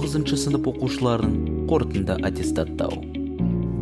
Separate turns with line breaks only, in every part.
9 сынып оқушыларын қорытынды аттестаттау.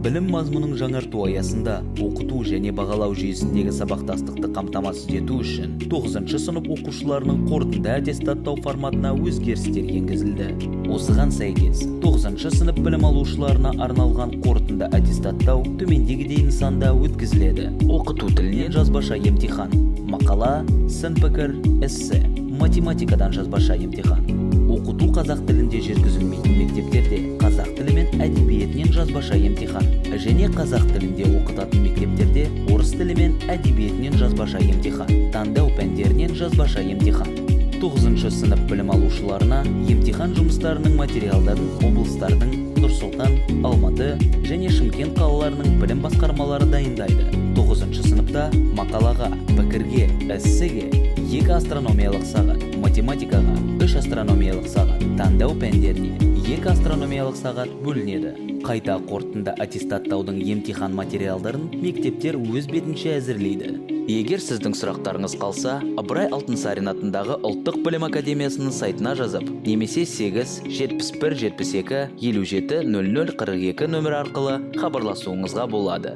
Білім мазмұнын жаңарту аясында оқыту және бағалау жүйесіндегі сабақтастықты қамтамасыз ету үшін 9 сынып оқушыларының қорытынды аттестаттау форматына өзгерістер енгізілді. Осыған сәйкес 9 сынып білім алушыларына арналған қорытынды аттестаттау төмендегідей нысанда өткізіледі. Оқыту тілінен жазбаша емтихан, мақала, сын пікір, эссе. Математикадан жазбаша емтихан. Оқыту қазақ тілінде жүргізілмейтін мектептерде қазақ тілі мен әдебиетінен жазбаша емтихан, және қазақ тілінде оқытатын мектептерде орыс тілі мен әдебиетінен жазбаша емтихан, таңдау пәндерінен жазбаша емтихан. 9 сынып білім алушыларына емтихан жұмыстарының материалдарын облыстардың Нұр-Сұлтан, Алматы және Шымкент қалаларының білім басқармалары дайындайды. 9 сыныпта мақалаға, пікірге, эссеге 2 астрономиялық сағат, математикаға 3 астрономиялық сағат, таңдау пәндеріне 2 астрономиялық сағат бөлінеді. Қайта қорытынды аттестаттаудың емтихан материалдарын мектептер өз бетінше әзірлейді. Егер сіздің сұрақтарыңыз қалса, Ыбырай Алтынсарин атындағы Ұлттық білім академиясының сайтына жазып, немесе 8 71 72 57 00 42 нөмірі арқылы хабарласуыңызға болады.